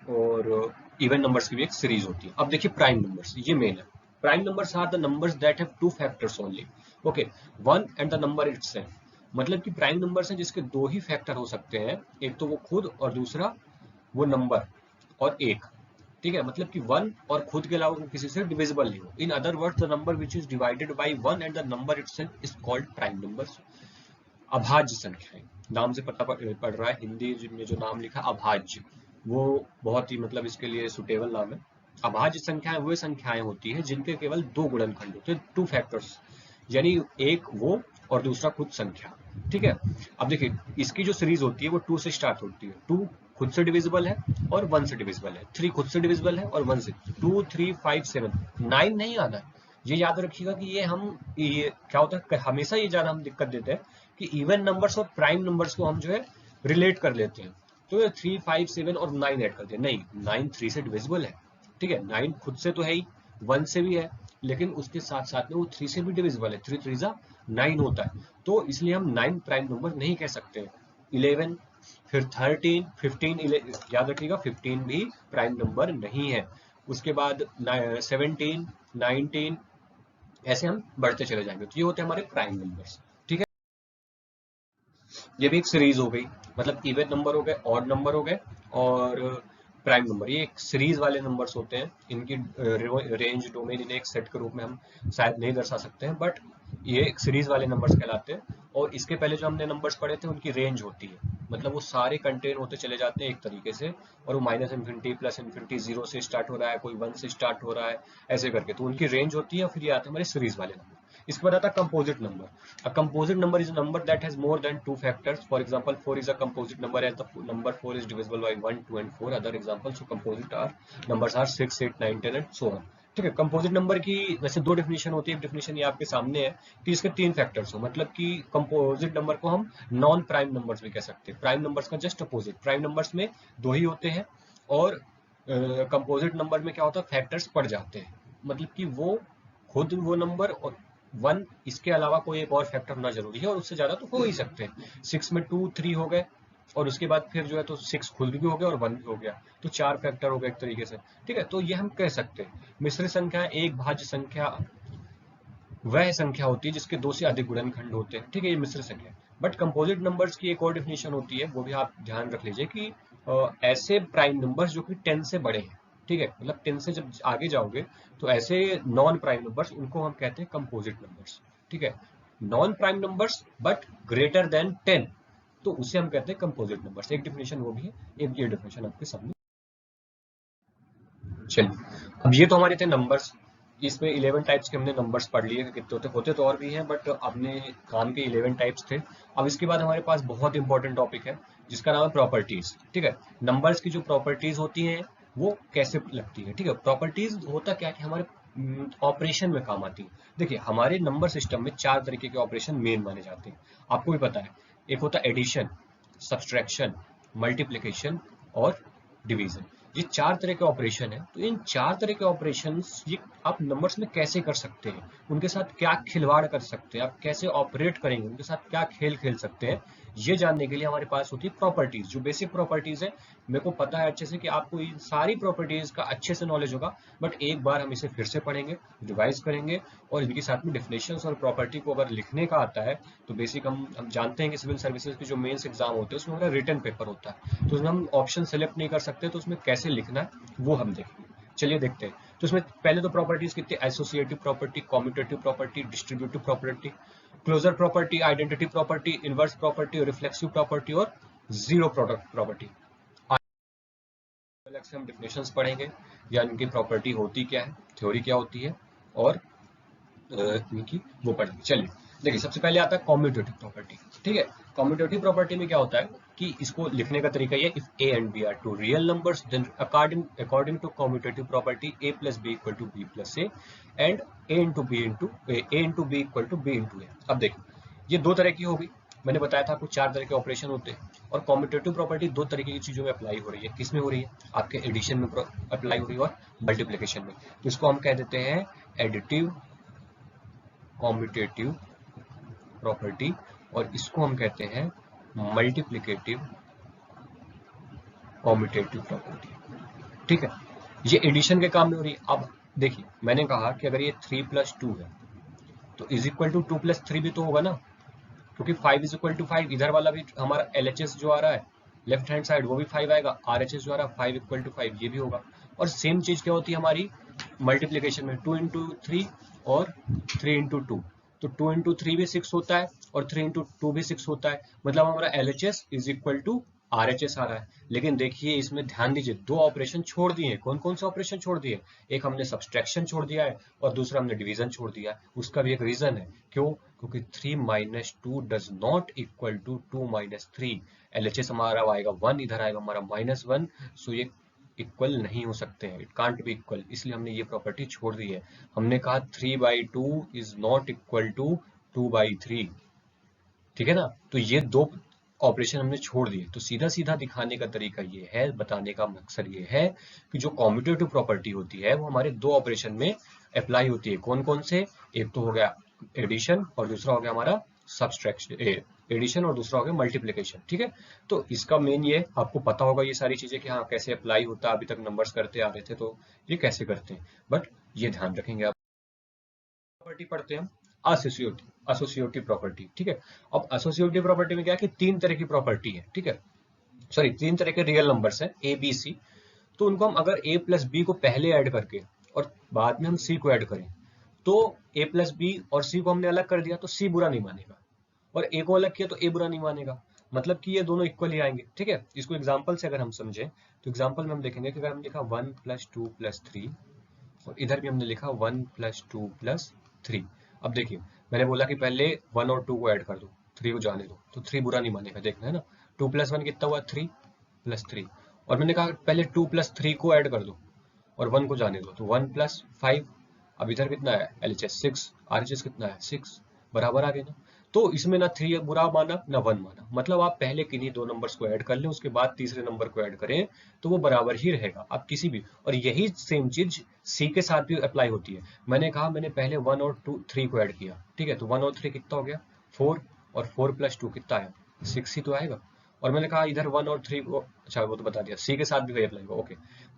और इवन नंबर्स की भी एक सीरीज होती है। अब देखिए प्राइम नंबर्स, ये मेन है। Prime numbers are the numbers that have 2 factors only. Okay, 1 and the number itself. मतलब कि प्राइम नंबर्स हैं जिसके 2 ही फैक्टर हो सकते हैं, एक तो वो खुद और दूसरा वो नंबर और एक। ठीक है, मतलब कि 1 और खुद के अलावा किसी से डिविजिबल नहीं हो। In other words the number which is divided by 1 and the number itself is called prime numbers. अभाज्य संख्याएं, नाम से पता पड़ रहा है, हिंदी में जो नाम लिखा अभाज्य, वो बहुत ही मतलब इसके लिए सुटेबल नाम है। अभाज्य संख्याएं वो संख्याएं होती है जिनके केवल दो गुणनखंड होते हैं, टू फैक्टर्स, यानी एक वो और दूसरा खुद संख्या। ठीक है, अब देखिए इसकी जो सीरीज होती है वो 2 से स्टार्ट होती है। 2 खुद से डिविजिबल है और 1 से डिविजिबल है, 3 खुद से डिविजिबल है और 1 से, 2 3 5 7 9 नहीं आता है। ये याद रखिएगा कि ये क्या होता है, हमेशा ये ज्यादा हम दिक्कत देते हैं कि इवन नंबर्स और प्राइम नंबर्स को हम जो है रिलेट कर लेते हैं, तो ये 3 5 7 और 9 ऐड करते हैं। नहीं, 9 3 से डिविजिबल है, ठीक है, 9 खुद से तो है ही, 1 से भी है, लेकिन उसके साथ साथ में वो 3 से भी डिविजिबल है, 3 3 जा 9 होता है, तो इसलिए हम 9 प्राइम नंबर नहीं कह सकते। 11, फिर 13 15, याद रखिएगा 15 भी प्राइम नंबर नहीं है। उसके बाद 17 19, ऐसे हम बढ़ते चले जाएंगे, तो ये होते हैं हमारे प्राइम नंबर्स। ठीक है, ये भी एक सीरीज हो गई, मतलब इवन नंबर हो गए, ऑड नंबर हो गए और प्राइम नंबर, ये एक सीरीज वाले नंबर्स होते हैं। इनकी रेंज डोमेन इन्हें एक सेट के रूप में हम शायद नहीं दर्शा सकते हैं, बट ये एक सीरीज वाले नंबर्स कहलाते हैं। और इसके पहले जो हमने नंबर्स पढ़े थे उनकी रेंज होती है, मतलब वो सारे कंटेन होते चले जाते हैं एक तरीके से, और वो माइनस इन्फिनिटी प्लस इन्फिनिटी, 0 से स्टार्ट हो रहा है, कोई 1 से स्टार्ट हो रहा है, ऐसे करके, तो उनकी रेंज होती है। फिर ये आते हैं हमारे सीरीज वाले नंबर। इसके बाद आता है composite number. A composite number is a number that has more than two factors. For example, 4 is a composite number as the number 4 is divisible by 1, 2 and 4. Other examples, so composite are numbers are 6, 8, 9, 10 and so on. ठीक है, composite number की वैसे दो definition होती है। एक definition ये आपके सामने है कि इसके 3 फैक्टर्स हो, मतलब कि कंपोजिट नंबर को हम नॉन प्राइम नंबर्स भी कह सकते हैं, प्राइम नंबर्स का जस्ट अपोजिट। प्राइम नंबर्स में 2 ही होते हैं और कंपोजिट नंबर में क्या होता है, फैक्टर्स पड़ जाते हैं, मतलब कि वो खुद वो नंबर और 1 इसके अलावा कोई एक और फैक्टर होना जरूरी है, और उससे ज्यादा तो हो ही सकते हैं। 6 में 2 3 हो गए और उसके बाद फिर जो है तो 6 खुद भी हो गया और 1 भी हो गया, तो 4 फैक्टर हो गए एक तरीके से। ठीक है, तो ये हम कह सकते हैं। मिश्रित संख्या एक भाज्य संख्या वह संख्या होती है जिसके 2 से अधिक गुणनखंड होते हैं। ठीक है, ये मिश्रित संख्या। बट कंपोजिट नंबर्स की एक और डेफिनेशन होती है, वो भी आप ध्यान रख लीजिए कि ऐसे प्राइम नंबर्स जो कि 10 से बड़े हैं। ठीक है, मतलब 10 से जब आगे जाओगे तो ऐसे नॉन प्राइम नंबर्स, उनको हम कहते हैं कंपोजिट नंबर्स। ठीक है, non prime numbers but greater than 10, तो उसे हम कहते हैं कंपोजिट नंबर्स। एक डेफिनेशन वो भी है, एक ये डेफिनेशन आपके सामने। चलिए, अब ये तो हमारे थे नंबर्स। इसमें 11 टाइप्स के हमने नंबर्स पढ़ लिए, कितने होते तो और भी हैं, बट अपने काम के 11 टाइप्स थे। अब इसके बाद हमारे पास बहुत इंपॉर्टेंट टॉपिक है जिसका नाम है प्रॉपर्टीज। ठीक है, नंबर्स की जो प्रॉपर्टीज होती हैं वो कैसे लगती है। ठीक है, प्रॉपर्टीज होता क्या है कि हमारे ऑपरेशन में काम आती है। देखिए, हमारे नंबर सिस्टम में 4 तरीके के ऑपरेशन मेन माने जाते हैं, आपको भी पता है। एक होता है एडिशन, सब्सट्रैक्शन, मल्टीप्लिकेशन और डिवीजन। ये 4 तरह के ऑपरेशन है। तो इन 4 तरह के ऑपरेशन ये आप नंबर्स में कैसे कर सकते हैं, उनके साथ क्या खिलवाड़ कर सकते हैं, आप कैसे ऑपरेट करेंगे, उनके साथ क्या खेल खेल सकते हैं, ये जानने के लिए हमारे पास होती है प्रॉपर्टीज। जो बेसिक प्रॉपर्टीज है, मेरे को पता है अच्छे से कि आपको इन सारी प्रॉपर्टीज का अच्छे से नॉलेज होगा, बट एक बार हम इसे फिर से पढ़ेंगे, रिवाइज करेंगे, और इनके साथ में डिफिनेशंस और प्रॉपर्टी को अगर लिखने का आता है तो बेसिक हम जानते हैं कि सिविल सर्विसेज के जो मेंस एग्जाम होते हैं उसमें हमारा रिटन पेपर होता है, तो उसमें हम ऑप्शन सेलेक्ट नहीं कर सकते, तो उसमें कैसे लिखना है वो हम देखेंगे। चलिए देखते हैं। तो इसमें पहले तो प्रॉपर्टीज कितनी, associative property, commutative property, distributive property, closure property, identity property, inverse property, reflexive property और जीरो प्रोडक्ट प्रॉपर्टी। अलग से हम डिफिनेशंस पढ़ेंगे, या इनकी प्रॉपर्टी होती क्या है, थ्योरी क्या होती है, और इनकी वो पढ़ेंगे। चलिए देखिए, सबसे पहले आता है कॉम्यूटेटिव प्रॉपर्टी। ठीक है, कॉम्यूटेटिव प्रॉपर्टी में क्या होता है कि इसको लिखने का तरीका ये, if a and b are two real numbers then according to commutative property a plus b equal to b plus a and a into b equal to b into a। अब देखिए, ये दो तरह की होगी। मैंने बताया था आपको 4 तरह के ऑपरेशन होते हैं, और कॉम्यूटेटिव प्रॉपर्टी 2 तरीके की चीजों में अप्लाई हो रही है। किस में हो रही है, आपके एडिशन में अप्लाई हो रही है और मल्टीप्लिकेशन में। तो इसको हम कह देते हैं एडिटिव कॉम्यूटेटिव प्रॉपर्टी, और इसको हम कहते हैं मल्टीप्लिकेटिव कॉम्यूटेटिव प्रॉपर्टी। ठीक है, ये एडिशन के काम में हो रही है। अब देखिए, मैंने कहा कि अगर ये 3 + 2 है तो इज इक्वल टू 2 + 3 भी तो होगा ना, क्योंकि 5 = 5, इधर वाला भी हमारा LHS जो आ रहा है लेफ्ट हैंड साइड वो भी 5 आएगा, RHS जो आ रहा है 5 = 5 ये भी होगा। और सेम चीज क्या होती है हमारी मल्टीप्लिकेशन में, 2 × 3 और 3 × 2, तो 2 इंटू 3 भी 6 होता है और 3 इंटू 2 भी 6 होता है, मतलब हमारा LHS is equal to RHS आ रहा है। लेकिन देखिए इसमें ध्यान दीजिए, दो ऑपरेशन छोड़ दिए। कौन कौन से ऑपरेशन छोड़ दिए? एक हमने सब्सट्रैक्शन छोड़ दिया है और दूसरा हमने डिवीजन छोड़ दिया है। उसका भी एक रीजन है, क्यों? क्योंकि 3 minus 2 does not equal to 2 minus 3। LHS हमारा आएगा 1, इधर आएगा हमारा -1, सो ये इक्वल नहीं हो सकते हैं, इट कांट बी इक्वल, इसलिए हमने ये प्रॉपर्टी छोड़ दी है। हमने कहा 3/2 इज नॉट इक्वल टू 2/3, ठीक है ना। तो ये दो ऑपरेशन हमने छोड़ दिए। तो सीधा सीधा दिखाने का तरीका ये है, बताने का मकसद ये है कि जो कॉम्यूटेटिव प्रॉपर्टी होती है वो हमारे दो ऑपरेशन में अप्लाई होती है। कौन कौन से? एक तो हो गया एडिशन और दूसरा हो गया हमारा सब्सट्रैक्शन, एडिशन और दूसरा हो गया मल्टीप्लिकेशन, ठीक है। तो इसका मेन ये आपको पता होगा ये सारी चीजें कि हाँ कैसे अप्लाई होता है, अभी तक नंबर्स करते आ रहे थे तो ये कैसे करते हैं, बट ये ध्यान रखेंगे आप। प्रॉपर्टी पढ़ते हैं हम एसोसिएटिव प्रॉपर्टी, ठीक है। अब एसोसिएटिव प्रॉपर्टी में क्या है कि तीन तरह की प्रॉपर्टी है, ठीक है, सॉरी तीन तरह के रियल नंबर्स हैं ए बी सी। तो उनको हम अगर a प्लस बी को पहले ऐड करके और बाद में हम c को ऐड करें, तो a प्लस बी और c को हमने अलग कर दिया तो c बुरा नहीं मानेगा, और a को अलग किया तो a बुरा नहीं मानेगा, मतलब कि ये दोनों इक्वल ही आएंगे, ठीक है। इसको एग्जांपल से अगर हम समझें तो एग्जांपल में हम देखेंगे कि अगर हम लिखा 1 + 2 + 3 और इधर भी हमने लिखा 1 + 2 + 3। अब देखिए मैंने बोला कि पहले 1 और 2 को ऐड कर दो, 3 को जाने दो, तो 3 बुरा नहीं मानेगा, देखना है ना। 2 + 1 कितना हुआ? 3 + 3। और मैंने कहा पहले 2 + 3 को ऐड कर दो और 1 को जाने दो, तो 1 + 5। अब इधर कितना है? LHS 6, RHS कितना है? 6, बराबर आ गए ना। तो इसमें ना 3 बुरा माना ना 1 माना, मतलब आप पहले किन्हीं दो नंबर्स को ऐड कर लें, उसके बाद तीसरे नंबर को ऐड करें तो वो बराबर ही रहेगा, आप किसी भी। और यही सेम चीज सी के साथ भी अप्लाई होती है। मैंने कहा मैंने पहले 1 और 2 3 को ऐड किया, ठीक है, तो 1 और 3 कितना हो गया? 4, और 4 + 2 कितना आया? 6 ही तो आएगा। और मैंने कहा इधर 1 और 3 को, अच्छा वो तो बता दिया, सी के साथ भी वही अप्लाई होगा, ओके।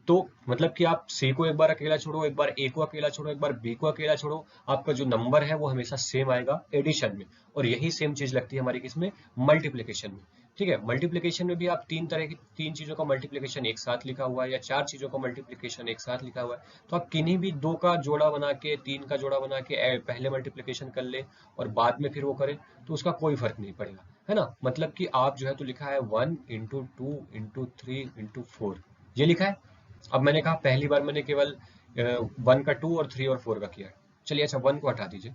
तो मतलब कि आप सी को एक बार अकेला छोड़ो, एक बार ए को अकेला छोड़ो, एक बार बी को अकेला छोड़ो, आपका जो नंबर है वो हमेशा सेम आएगा एडिशन में। और यही सेम चीज लगती है हमारी किसमें? मल्टीप्लिकेशन में, ठीक है। मल्टीप्लिकेशन में भी आप तीन तरह की, तीन चीजों का मल्टीप्लिकेशन एक साथ लिखा हुआ है या चार चीजों का मल्टीप्लिकेशन एक साथ लिखा हुआ है, तो आप किन्हीं भी दो का जोड़ा बना के, तीन का जोड़ा बना के पहले मल्टीप्लिकेशन कर ले और बाद में फिर वो करें तो उसका कोई फर्क नहीं पड़ेगा, है ना। मतलब कि आप जो है तो लिखा है 1 × 2 × 3 × 4, ये लिखा है। अब मैंने कहा पहली बार मैंने केवल 1 का 2 और 3 और 4 का किया। चलिए अच्छा 1 को हटा दीजिए,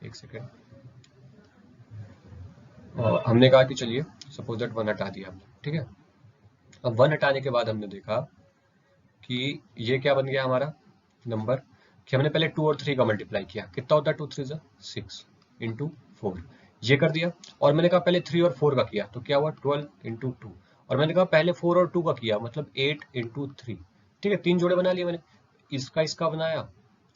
एक सेकेंड। हमने कहा कि चलिए सपोज दैट 1 हटा दिया हमने, ठीक है। अब 1 हटाने के बाद हमने देखा कि ये क्या बन गया हमारा नंबर, कि हमने पहले 2 और 3 का मल्टीप्लाई किया, कितना होता है? 2 3 6 × 4, ये कर दिया। और मैंने कहा पहले 3 और 4 का किया, तो क्या हुआ? 12 × 2। और मैंने कहा पहले 4 और 2 का किया, मतलब 8 × 3, ठीक है। तीन जोड़े बना लिए मैंने, इसका इसका बनाया,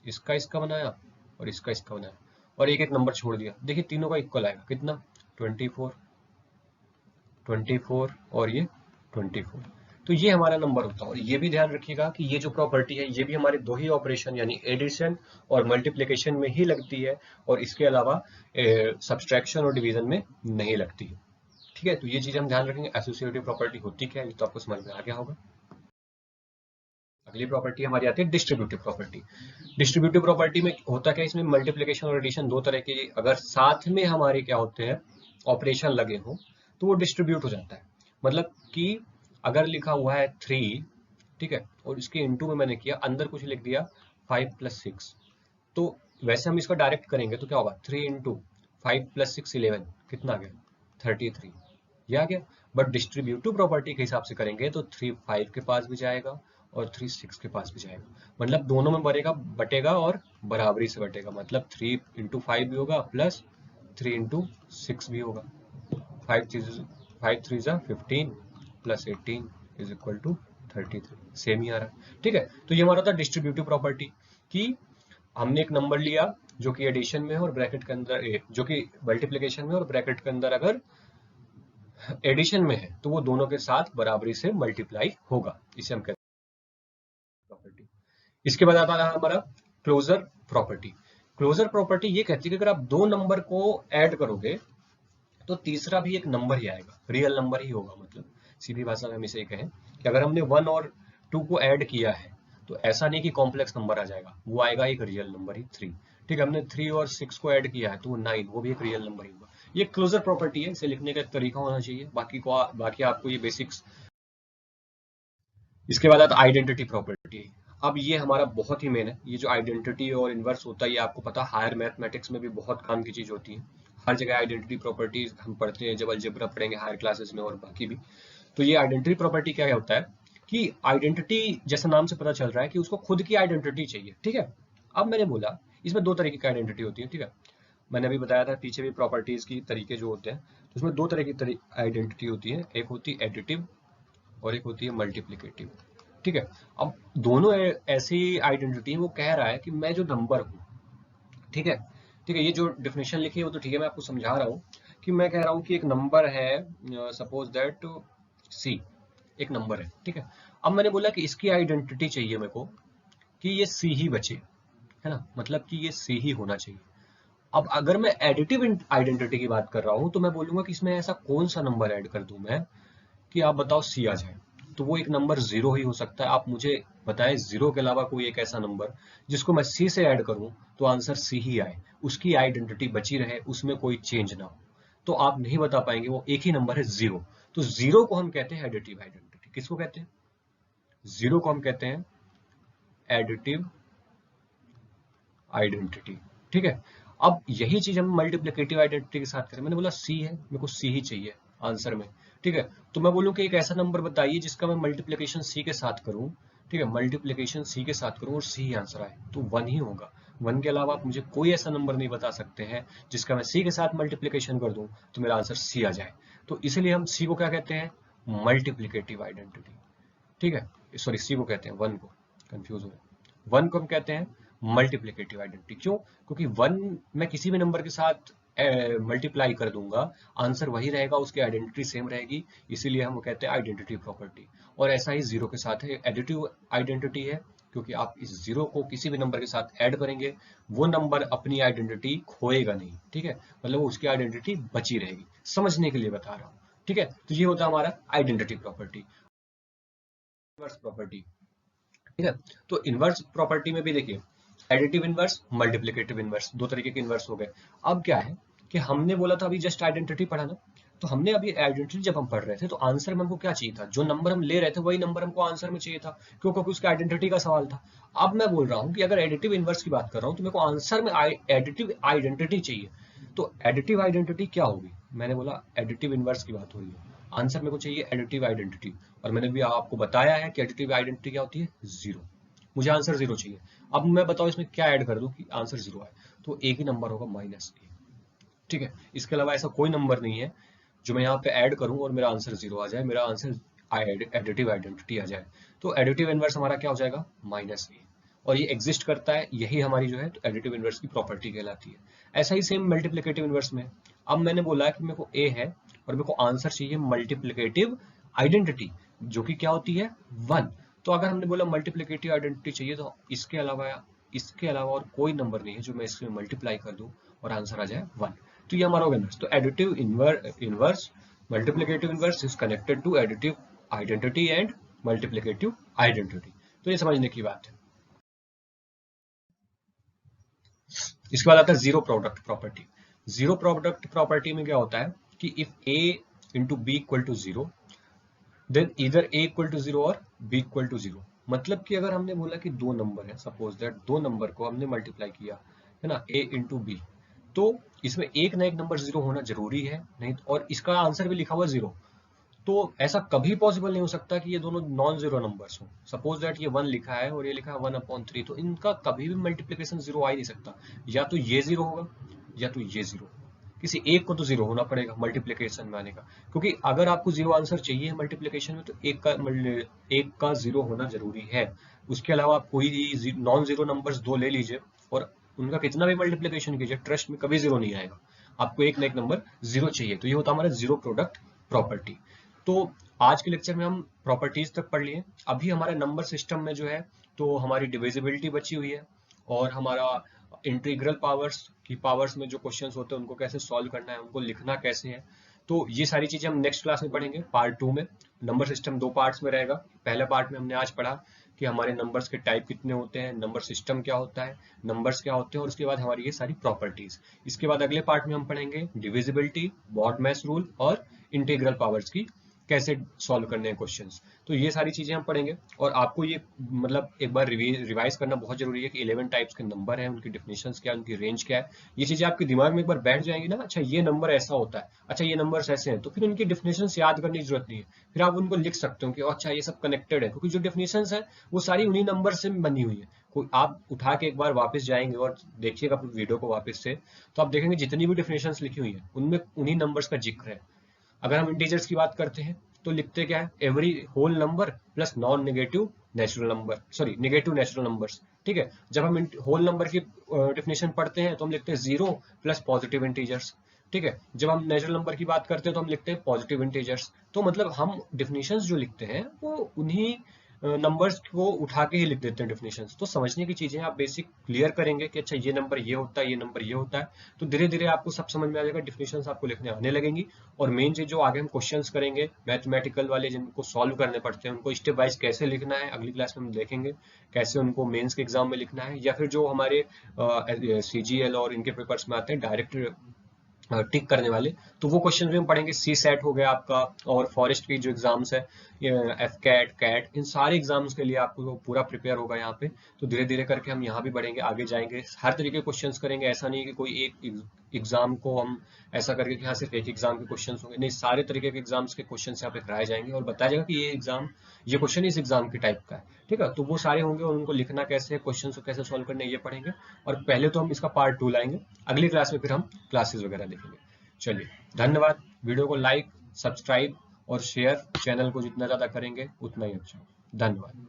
इसका इसका बनाया और इसका इसका बनाया, और एक एक नंबर छोड़ दिया। देखिए तीनों का इक्वल आएगा, कितना? 24, 24 और ये 24। तो ये हमारा नंबर होता है। और ये भी ध्यान रखिएगा कि ये जो प्रॉपर्टी है ये भी हमारे दो ही ऑपरेशन यानी एडिशन और मल्टीप्लिकेशन में ही लगती है, और इसके अलावा सब्सट्रैक्शन और डिवीजन में नहीं लगती है, ठीक है। तो ये चीज हम ध्यान रखेंगे। एसोसिएटिव प्रॉपर्टी होती क्या है ये तो आपको समझ में आ गया होगा। अगली प्रॉपर्टी हमारी आती है डिस्ट्रीब्यूटिव प्रॉपर्टी। डिस्ट्रीब्यूटिव प्रॉपर्टी में होता क्या है, इसमें मल्टीप्लिकेशन और एडिशन दो तरह के अगर साथ में हमारे क्या होते हैं ऑपरेशन लगे हो तो वो डिस्ट्रीब्यूट हो जाता है। मतलब कि अगर लिखा हुआ है 3, ठीक है, और इसके इनटू में मैंने किया, अंदर कुछ लिख दिया 5 + 6, तो वैसे हम इसका डायरेक्ट करेंगे तो क्या होगा? 3 × 5 + 6 11, कितना आ गया? 33, ये आ गया। बट डिस्ट्रीब्यूटिव प्रॉपर्टी के हिसाब से करेंगे तो 3 5 के पास भी जाएगा और 3 6 के पास भी जाएगा, मतलब दोनों में बटेगा और बराबरी से बटेगा, मतलब 3 × 5 भी होगा प्लस 3 × 6 भी होगा। 5 3 15 plus 18 is equal to 33, same ही आ रहा है, ठीक है। तो ये हमारा था डिस्ट्रीब्यूटिव प्रॉपर्टी, कि हमने एक नंबर लिया जो कि एडिशन में है और ब्रैकेट के अंदर जो कि मल्टीप्लिकेशन में और ब्रैकेट के अंदर अगर एडिशन में है तो वो दोनों के साथ बराबरी से मल्टीप्लाई होगा, इसे हम कहते हैं प्रॉपर्टी। इसके बाद आता है हमारा क्लोजर प्रॉपर्टी। क्लोजर प्रॉपर्टी ये कहती है कि अगर आप दो नंबर को ऐड करोगे तो तीसरा भी एक नंबर ही आएगा, रियल नंबर ही होगा। मतलब सीधी भाषा में हम इसे कहें कि अगर हमने 1 और 2 को ऐड किया है तो ऐसा नहीं कि कॉम्प्लेक्स नंबर आ जाएगा, वो आएगा एक रियल नंबर ही 3, ठीक है, हमने 3 और 6 को ऐड किया है तो वो 9, वो भी एक रियल नंबर ही होगा। ये क्लोजर प्रॉपर्टी है, इसे लिखने का एक तरीका होना चाहिए, बाकी आपको ये बेसिक्स। इसके बाद आता आइडेंटिटी प्रॉपर्टी। अब ये हमारा बहुत ही मेन है, ये जो आइडेंटिटी और इनवर्स होता है ये आपको पता, हायर मैथमेटिक्स में भी बहुत काम की चीज होती है। हर जगह आइडेंटिटी प्रॉपर्टीज हम पढ़ते हैं, जब अलजेब्रा पढ़ेंगे हायर क्लासेस में और बाकी भी। तो ये आइडेंटिटी प्रॉपर्टी क्या होता है कि आइडेंटिटी, जैसा नाम से पता चल रहा है कि उसको खुद की आइडेंटिटी चाहिए। ठीक है, अब मैंने बोला इसमें दो तरीके की आइडेंटिटी होती है। ठीक है, मैंने अभी बताया था पीछे भी प्रॉपर्टीज की तरीके जो होते हैं, तो उसमें दो तरह की आइडेंटिटी होती है, एक होती है एडिटिव और एक होती है मल्टीप्लिकेटिव। ठीक है, अब दोनों ऐसी आइडेंटिटी है, वो कह रहा है कि मैं जो नंबर हूँ, ठीक है, ठीक है, ये जो डेफिनेशन लिखी है वो तो ठीक है, मैं आपको समझा रहा हूँ कि मैं कह रहा हूँ कि एक नंबर है, सपोज दैट सी एक नंबर है। ठीक है, अब मैंने बोला कि इसकी आइडेंटिटी चाहिए मेरे को कि ये सी ही बचे, है ना, मतलब कि ये सी ही होना चाहिए। अब अगर मैं एडिटिव आइडेंटिटी की बात कर रहा हूं तो मैं बोलूंगा कि इसमें ऐसा कौन सा नंबर ऐड कर दूं मैं कि आप बताओ सी आ जाए। तो वो एक नंबर जीरो ही हो सकता है। आप मुझे बताएं जीरो के अलावा कोई एक ऐसा नंबर जिसको मैं सी से ऐड करूं तो आंसर सी ही आए, उसकी आइडेंटिटी बची रहे, उसमें कोई चेंज ना हो। तो आप नहीं बता पाएंगे, वो एक ही नंबर है जीरो। तो जीरो को हम कहते हैं एडिटिव आइडेंटिटी। किसको कहते हैं? जीरो को हम कहते हैं एडिटिव आइडेंटिटी। ठीक है, अब यही चीज हम मल्टीप्लिकेटिव आइडेंटिटी के साथ करें। मैंने बोला सी है, मेरे को सी ही चाहिए आंसर में। ठीक है, तो मैं बोलूं कि एक ऐसा नंबर बताइए जिसका मैं मल्टीप्लिकेशन सी के साथ करूं। ठीक है, मल्टीप्लिकेशन सी के साथ करूं और सी ही आंसर आए, तो वन ही होगा। वन के अलावा आप मुझे कोई ऐसा नंबर नहीं बता सकते हैं जिसका मैं सी के साथ मल्टीप्लिकेशन कर दूं तो मेरा आंसर सी आ जाए। तो इसलिए हम सी को क्या कहते हैं? Multiplicative identity. ठीक है, सॉरी, सी को कहते हैं, वन को कंफ्यूज हो, वन को हम कहते हैं मल्टीप्लिकेटिव आइडेंटिटी। क्यों? क्योंकि वन मैं किसी भी नंबर के साथ मल्टीप्लाई कर दूंगा, आंसर वही रहेगा, उसकी आइडेंटिटी सेम रहेगी, इसीलिए हम कहते हैं आइडेंटिटी प्रॉपर्टी। और ऐसा ही जीरो के साथ है, एडिटिव आइडेंटिटी है, क्योंकि आप इस जीरो को किसी भी नंबर के साथ ऐड करेंगे वो नंबर अपनी आइडेंटिटी खोएगा नहीं। ठीक है, मतलब वो उसकी आइडेंटिटी बची रहेगी, समझने के लिए बता रहा हूँ। ठीक है, तो ये होता है हमारा आइडेंटिटी प्रॉपर्टी। Inverse property. ठीक है, तो इनवर्स प्रॉपर्टी में भी देखिए, एडिटिव इनवर्स, मल्टीप्लिकेटिव इनवर्स, दो तरीके के इनवर्स हो गए। अब क्या है कि हमने बोला था अभी जस्ट आइडेंटिटी पढ़ा ना, तो हमने अभी आइडेंटिटी जब हम पढ़ रहे थे तो आंसर में हमको क्या चाहिए था? जो नंबर हम ले रहे थे वही नंबर हमको आंसर में चाहिए था, क्यों? क्योंकि उसका आइडेंटिटी का सवाल था। अब मैं बोल रहा हूँ कि अगर एडिटिव इनवर्स की बात कर रहा हूँ तो मेरे को आंसर में एडिटिव आइडेंटिटी चाहिए। तो एडिटिव आइडेंटिटी क्या होगी? मैंने बोला एडिटिव इनवर्स की बात हो रही है, आंसर मेरे को चाहिए एडिटिव आइडेंटिटी। और मैंने भी आपको बताया है कि एडिटिव आइडेंटिटी क्या होती है? जीरो। मुझे आंसर जीरो चाहिए। अब मैं बताऊं इसमें क्या ऐड कर दूं कि आंसर जीरो आए? तो एक ही नंबर होगा, -a। ठीक है, इसके अलावा ऐसा कोई नंबर नहीं है जो मैं यहाँ पे ऐड करूं और मेरा आंसर जीरो आ जाए, मेरा आंसर एडिटिव आइडेंटिटी आ जाए। तो एडिटिव इनवर्स हमारा क्या हो जाएगा? -a। और ये एग्जिस्ट करता है, यही हमारी जो है तो एडिटिव इनवर्स की प्रॉपर्टी कहलाती है। ऐसा ही सेम मल्टीप्लिकेटिव इनवर्स में। अब मैंने बोला है कि मेरे को ए है और मेरे को आंसर चाहिए मल्टीप्लिकेटिव आइडेंटिटी, जो कि क्या होती है? वन। तो अगर हमने बोला मल्टीप्लिकेटिव आइडेंटिटी चाहिए तो इसके अलावा और कोई नंबर नहीं है जो मैं इसमें मल्टीप्लाई कर दूं और आंसर आ जाए वन। तो ये हमारा हो गया। तो additive inverse, multiplicative inverse is connected to additive identity and multiplicative identity. तो ये समझने की बात है। इसके बाद आता है zero product property. Zero product property में क्या होता है कि if a into B equal to zero, then इधर a इक्वल टू जीरो और b इक्वल टू जीरो। मतलब कि अगर हमने बोला कि दो नंबर है, सपोज दैट दो नंबर को हमने मल्टीप्लाई किया है ना, a इंटू बी, तो इसमें एक ना एक नंबर जीरो होना जरूरी है, नहीं और इसका आंसर भी लिखा हुआ जीरो। तो ऐसा कभी पॉसिबल नहीं हो सकता कि ये दोनों नॉन जीरो नंबर्स हो। सपोज दैट ये वन लिखा है और ये लिखा है 1/3, तो इनका कभी भी मल्टीप्लिकेशन जीरो आ ही नहीं सकता। या तो ये जीरो होगा या तो ये जीरो, किसी एक को तो जीरो होना पड़ेगा मल्टीप्लिकेशन में आने का। क्योंकि अगर आपको जीरो आंसर चाहिए मल्टीप्लिकेशन में तो एक का जीरो होना जरूरी है। उसके अलावा आप कोई नॉन जीरो नंबर्स दो ले लीजिए और उनका कितना भी मल्टीप्लिकेशन कीजिए, ट्रस्ट में कभी जीरो नहीं आएगा, आपको एक ना एक नंबर जीरो चाहिए। तो ये होता है हमारा जीरो प्रोडक्ट प्रॉपर्टी। तो आज के लेक्चर में हम प्रॉपर्टीज तक पढ़ लिए। अभी हमारे नंबर सिस्टम में जो है तो हमारी डिविजिबिलिटी बची हुई है और हमारा इंटीग्रल पावर्स की पावर्स में जो क्वेश्चंस होते हैं उनको कैसे सॉल्व करना है, उनको लिखना कैसे है। तो ये सारी चीजें हम नेक्स्ट क्लास में पढ़ेंगे, पार्ट 2 में। नंबर सिस्टम दो पार्ट्स में रहेगा। पहले पार्ट में हमने आज पढ़ा कि हमारे नंबर्स के टाइप कितने होते हैं, नंबर सिस्टम क्या होता है, नंबर्स क्या होते हैं, और उसके बाद हमारी ये सारी प्रॉपर्टीज। इसके बाद अगले पार्ट में हम पढ़ेंगे डिविजिबिलिटी, BODMAS रूल और इंटीग्रल पावर्स की कैसे सॉल्व करने हैं क्वेश्चंस। तो ये सारी चीजें हम पढ़ेंगे। और आपको ये मतलब एक बार रिवाइज करना बहुत जरूरी है कि 11 टाइप्स के नंबर हैं, उनकी डेफिनेशंस क्या है, उनकी रेंज क्या है। ये चीजें आपके दिमाग में एक बार बैठ जाएंगी ना, अच्छा ये नंबर ऐसा होता है, अच्छा ये नंबर्स ऐसे हैं, तो फिर उनकी डेफिनेशंस याद करने की जरूरत नहीं है। फिर आप उनको लिख सकते हो कि अच्छा ये सब कनेक्टेड है, क्योंकि जो डेफिनेशंस है वो सारी उन्हीं नंबर से बनी हुई है। कोई आप उठा के एक बार वापस जाएंगे और देखिएगा वीडियो को वापस से, तो आप देखेंगे जितनी भी डेफिनेशंस लिखी हुई है उनमें उन्हीं नंबर्स का जिक्र है। अगर हम इंटीजर्स की बात करते हैं तो लिखते क्या है, every whole number plus non negative natural number, sorry negative natural numbers. ठीक है, जब हम होल नंबर की डेफिनेशन पढ़ते हैं तो हम लिखते हैं 0 प्लस पॉजिटिव इंटीजर्स। ठीक है, जब हम नेचुरल नंबर की बात करते हैं तो हम लिखते हैं पॉजिटिव इंटीजर्स। तो मतलब हम डेफिनेशंस जो लिखते हैं वो उन्हीं नंबर्स को उठा के ही लिख देते हैं डेफिनेशंस। तो समझने की चीजें आप बेसिक क्लियर करेंगे कि अच्छा ये नंबर ये होता है, ये नंबर ये होता है, तो धीरे धीरे आपको सब समझ में आ जाएगा, डेफिनेशंस आपको लिखने आने लगेंगी। और मेन चीज जो आगे हम क्वेश्चंस करेंगे मैथमेटिकल वाले जिनको सॉल्व करने पड़ते हैं, उनको स्टेप वाइज कैसे लिखना है अगली क्लास में हम देखेंगे, कैसे उनको मेंस के एग्जाम में लिखना है, या फिर जो हमारे CGL और इनके पेपर्स में आते हैं डायरेक्ट टिक करने वाले, तो वो क्वेश्चन भी हम पढ़ेंगे। सी सेट हो गया आपका, और फॉरेस्ट की जो एग्जाम्स है, एफ कैट कैट, इन सारे एग्जाम्स के लिए आपको पूरा प्रिपेयर होगा यहाँ पे। तो धीरे धीरे करके हम यहाँ भी बढ़ेंगे, आगे जाएंगे, हर तरीके के क्वेश्चंस करेंगे। ऐसा नहीं कि कोई एक एग्जाम को हम ऐसा करके कि हाँ सिर्फ एक एग्जाम के क्वेश्चंस होंगे, नहीं, सारे तरीके के एग्जाम्स के क्वेश्चंस यहाँ पे कराए जाएंगे और बताया जाएगा कि ये क्वेश्चन इस एग्जाम के टाइप का है। ठीक है, तो वो सारे होंगे और उनको लिखना कैसे है, क्वेश्चन को कैसे सॉल्व करने, ये पढ़ेंगे। और पहले तो हम इसका पार्ट 2 लाएंगे, अगली क्लास में फिर हम क्लासेस वगैरह देखेंगे। चलिए, धन्यवाद। वीडियो को लाइक, सब्सक्राइब और शेयर, चैनल को जितना ज्यादा करेंगे उतना ही अच्छा। धन्यवाद।